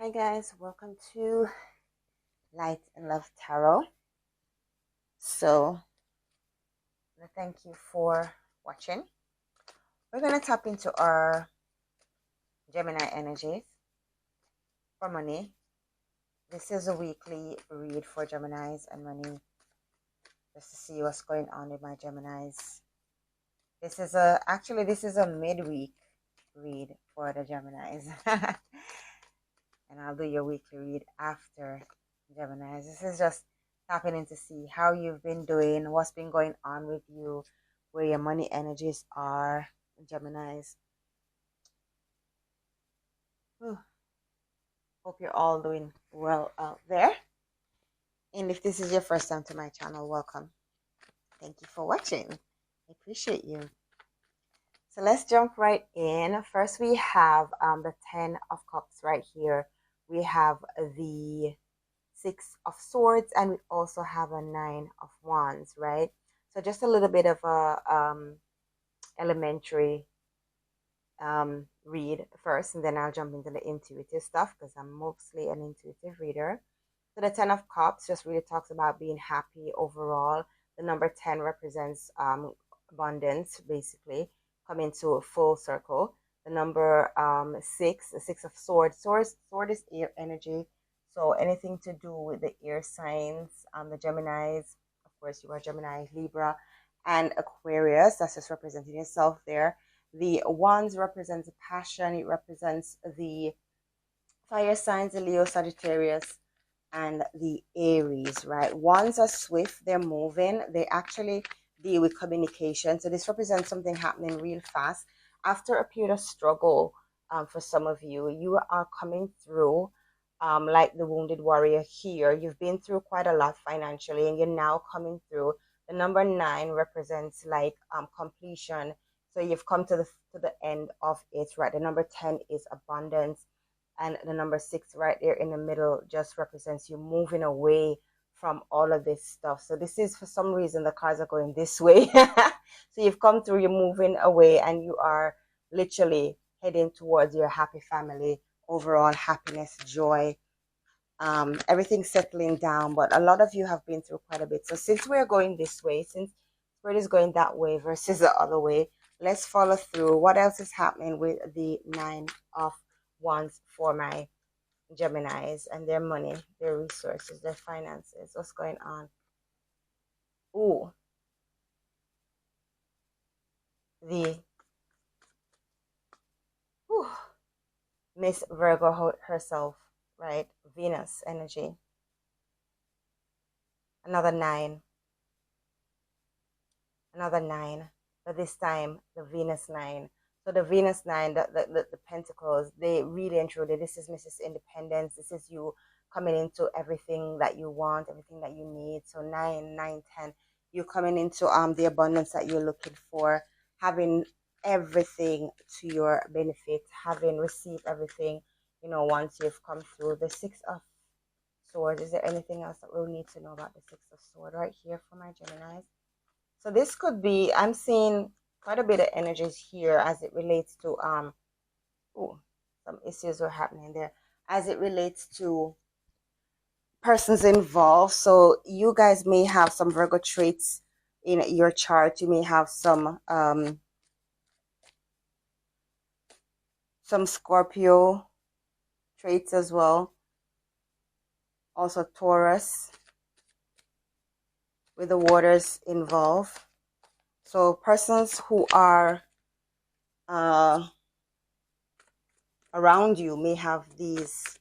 Hi guys, welcome to Light and Love Tarot. So, thank you for watching. We're going to tap into our Gemini energies for money. This is a weekly read for Geminis and money, just to see what's going on with my Geminis. This is a midweek read for the Geminis. And I'll do your weekly read after Geminis. This is just tapping in to see how you've been doing, what's been going on with you, where your money energies are, Geminis. Whew. Hope you're all doing well out there. And if this is your first time to my channel, welcome. Thank you for watching. I appreciate you. So let's jump right in. First, we have the 10 of Cups right here. We have the 6 of Swords, and we also have a 9 of Wands, right? So just a little bit of a elementary read first, and then I'll jump into the intuitive stuff because I'm mostly an intuitive reader. So the 10 of Cups just really talks about being happy overall. The number 10 represents abundance, basically, coming to a full circle. The number 6, the 6 of Swords. Sword is air energy. So anything to do with the air signs, the Geminis, of course, you are Gemini, Libra, and Aquarius. That's just representing yourself there. The Wands represents passion. It represents the fire signs, the Leo, Sagittarius, and the Aries, right? Wands are swift. They're moving. They actually deal with communication. So this represents something happening real fast. After a period of struggle, for some of you, you are coming through like the wounded warrior here. You've been through quite a lot financially, and you're now coming through. The number 9 represents like completion. So you've come to the end of it, right? The number 10 is abundance, and the number 6 right there in the middle just represents you moving away from all of this stuff. So this is, for some reason, the cards are going this way. So you've come through, you're moving away, and you are literally heading towards your happy family, overall happiness, joy, everything settling down. But a lot of you have been through quite a bit. So since we're going this way, since Spirit is going that way versus the other way, let's follow through. What else is happening with the 9 of Wands for my Geminis and their money, their resources, their finances? What's going on? Ooh, the Miss Virgo herself, right? Venus energy. Another 9. Another 9. But this time, the Venus 9. So the Venus 9, the Pentacles, they really and truly, this is Mrs. Independence. This is you coming into everything that you want, everything that you need. So 9, 9, 10, you're coming into the abundance that you're looking for, having everything to your benefit, having received everything, once you've come through. The 6 of Swords. Is there anything else that we'll need to know about the 6 of Swords right here for my Geminis? So this could be, I'm seeing quite a bit of energies here as it relates to some issues are happening there as it relates to persons involved. So you guys may have some Virgo traits in your chart. You may have some Scorpio traits as well. Also Taurus with the waters involved. So persons who are around you may have these,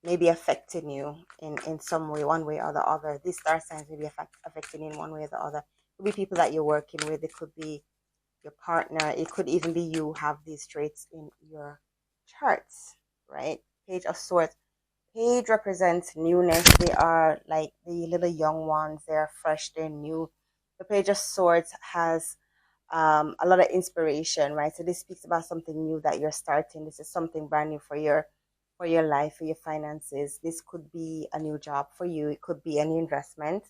may be affecting you in some way, one way or the other. These star signs may be affecting you in one way or the other. It could be people that you're working with. It could be your partner. It could even be you have these traits in your charts, right? Page of Swords. Page represents newness. They are like the little young ones. They're fresh. They're new. The Page of Swords has a lot of inspiration, right? So this speaks about something new that you're starting. This is something brand new for your life, for your finances. This could be a new job for you. It could be a new investment.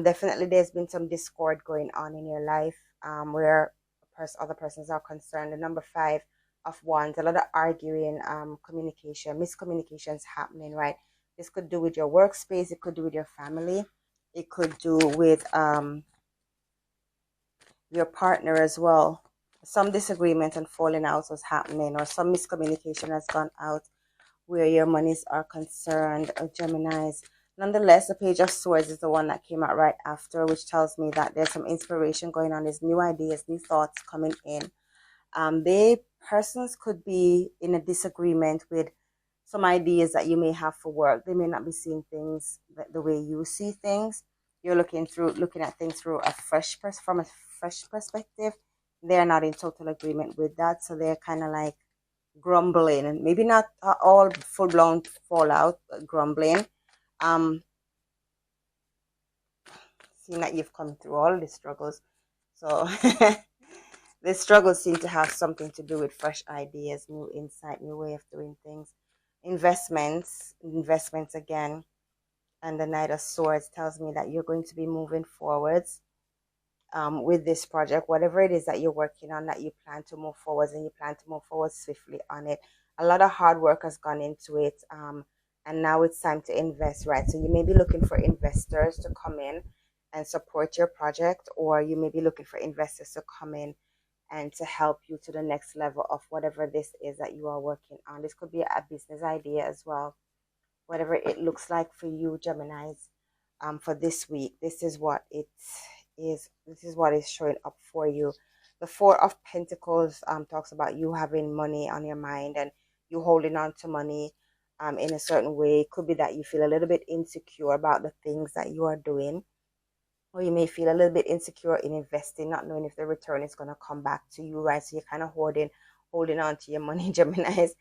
Definitely there's been some discord going on in your life where other persons are concerned. The number 5 of Wands, a lot of arguing, communication, miscommunications happening, right? This could do with your workspace, it could do with your family, it could do with your partner as well. Some disagreement and falling out was happening, or some miscommunication has gone out where your monies are concerned, Geminis. Nonetheless, the Page of Swords is the one that came out right after, which tells me that there's some inspiration going on. There's new ideas, new thoughts coming in. They persons could be in a disagreement with some ideas that you may have for work. They may not be seeing things the way you see things. You're looking at things through from a fresh perspective. They're not in total agreement with that, so they're kind of like grumbling, and maybe not all full blown fallout, but grumbling. Seeing that you've come through all the struggles, so the struggles seem to have something to do with fresh ideas, new insight, new way of doing things. Investments again, and the Knight of Swords tells me that you're going to be moving forwards with this project, whatever it is that you're working on, that you plan to move forwards, and you plan to move forward swiftly on it. A lot of hard work has gone into it, and now it's time to invest, right? So you may be looking for investors to come in and support your project, or you may be looking for investors to come in and to help you to the next level of whatever this is that you are working on. This could be a business idea as well. Whatever it looks like for you, Geminis, for this week, this is what it is. This is what is showing up for you. The Four of Pentacles talks about you having money on your mind and you holding on to money in a certain way. It could be that you feel a little bit insecure about the things that you are doing, or you may feel a little bit insecure in investing, not knowing if the return is going to come back to you, right? So you're kind of holding on to your money, Geminis.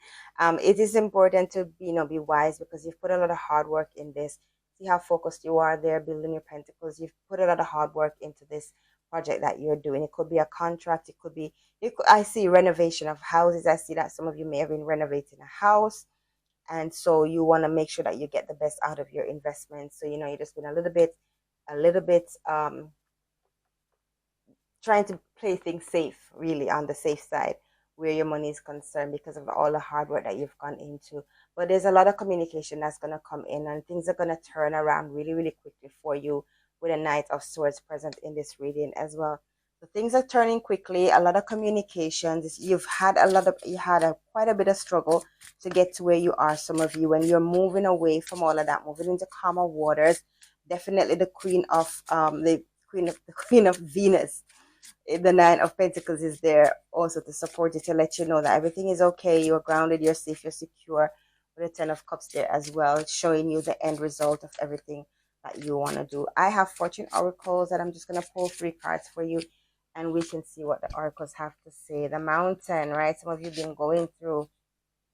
It is important to be wise, because you've put a lot of hard work in this. See how focused you are there, building your pentacles. You've put a lot of hard work into this project that you're doing. It could be a contract. It could be, I see renovation of houses. I see that some of you may have been renovating a house. And so you want to make sure that you get the best out of your investments. So, you're just been a little bit trying to play things safe, really on the safe side where your money is concerned, because of all the hard work that you've gone into. But there's a lot of communication that's going to come in, and things are going to turn around really, really quickly for you with a Knight of Swords present in this reading as well. So things are turning quickly, a lot of communications. You had quite a bit of struggle to get to where you are, some of you, and you're moving away from all of that, moving into calmer waters. Definitely the Queen of Venus, the Nine of Pentacles, is there also to support you, to let you know that everything is okay. You're grounded, you're safe, you're secure. With the Ten of Cups there as well, showing you the end result of everything that you want to do. I have fortune oracles that I'm just going to pull 3 cards for you, and we can see what the oracles have to say. The Mountain, right? Some of you have been going through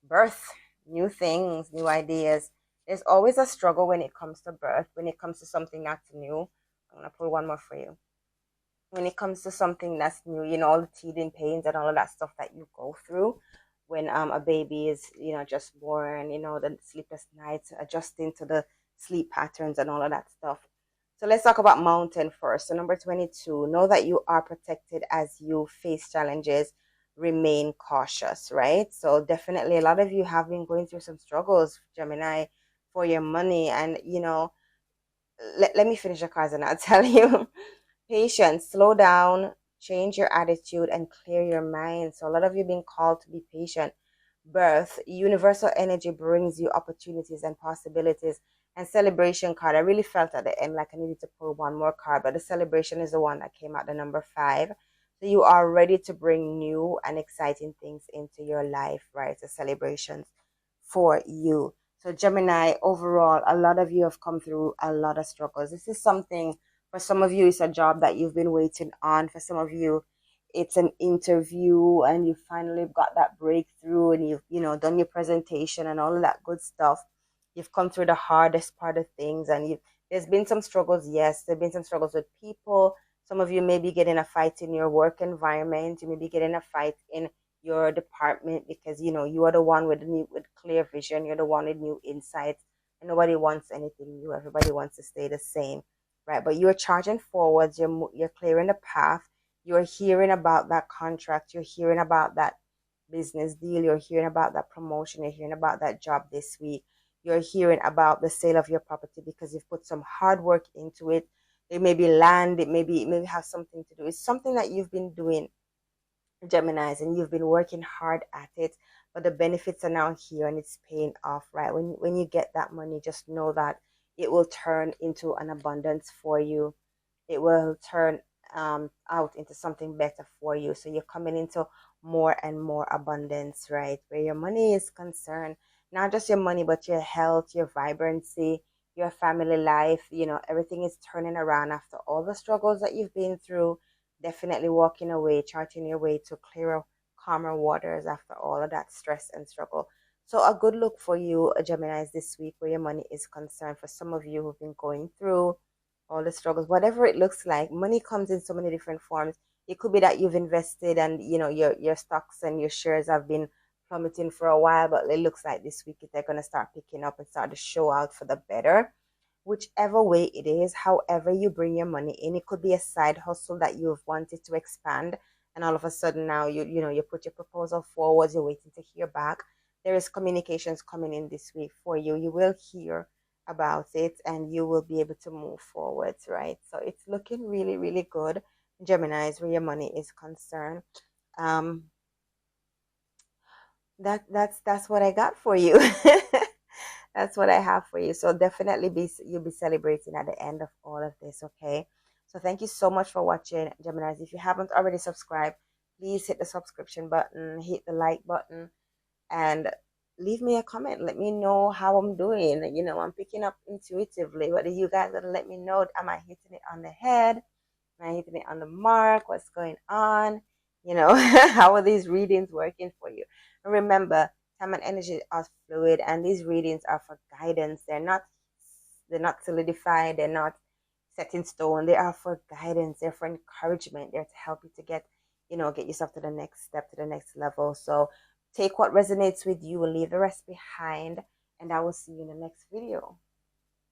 birth, new things, new ideas. There's always a struggle when it comes to birth, when it comes to something that's new. I'm going to pull one more for you. When it comes to something that's new, all the teething pains and all of that stuff that you go through when a baby is, just born, the sleepless nights, adjusting to the sleep patterns and all of that stuff. So let's talk about Mountain first. So number 22, know that you are protected as you face challenges. Remain cautious, right? So definitely a lot of you have been going through some struggles, Gemini, for your money. And, let me finish the cards and I'll tell you. Patience, slow down, change your attitude, and clear your mind. So a lot of you being called to be patient. Birth, universal energy brings you opportunities and possibilities. And celebration card, I really felt at the end like I needed to pull one more card, but the celebration is the one that came out, the number 5. So you are ready to bring new and exciting things into your life, right? The celebrations for you. So Gemini, overall, a lot of you have come through a lot of struggles. This is something, for some of you, it's a job that you've been waiting on. For some of you, it's an interview and you finally got that breakthrough, and you've done your presentation and all of that good stuff. You've come through the hardest part of things, and there's been some struggles. Yes, there've been some struggles with people. Some of you may be getting a fight in your work environment. You may be getting a fight in your department because you are the one with clear vision. You're the one with new insights, and nobody wants anything new. Everybody wants to stay the same, right? But you're charging forwards. You're clearing the path. You're hearing about that contract. You're hearing about that business deal, you're hearing about that promotion, you're hearing about that job this week, you're hearing about the sale of your property because you've put some hard work into it. It may be land, it maybe have something to do. It's something that you've been doing, Geminis, and you've been working hard at it, but the benefits are now here and it's paying off, right? When you get that money, just know that it will turn into an abundance for you. It will turn out into something better for you. So you're coming into more and more abundance, right? Where your money is concerned, not just your money, but your health, your vibrancy, your family life, everything is turning around after all the struggles that you've been through. Definitely walking away, charting your way to clearer, calmer waters after all of that stress and struggle. So a good look for you, Geminis, this week where your money is concerned. For some of you who've been going through all the struggles, whatever it looks like, money comes in so many different forms. It could be that you've invested and your stocks and your shares have been plummeting for a while, but it looks like this week they're going to start picking up and start to show out for the better. Whichever way it is, however you bring your money in, it could be a side hustle that you've wanted to expand, and all of a sudden now you put your proposal forward, you're waiting to hear back. There is communications coming in this week for you. You will hear about it and you will be able to move forward, right? So it's looking really, really good, Geminis, where your money is concerned. um that's what I got for you. That's what I have for you. So definitely you'll be celebrating at the end of all of this, okay? So thank you so much for watching, Geminis. If you haven't already subscribed, please hit the subscription button, hit the like button, and leave me a comment. Let me know how I'm doing. I'm picking up intuitively. What are you guys gonna let me know? Am I hitting it on the head? Am I hitting it on the mark? What's going on? How are these readings working for you? And remember, time and energy are fluid, and these readings are for guidance. They're not solidified. They're not set in stone. They are for guidance. They're for encouragement. They're to help you to get yourself to the next step, to the next level. So take what resonates with you and leave the rest behind. And I will see you in the next video.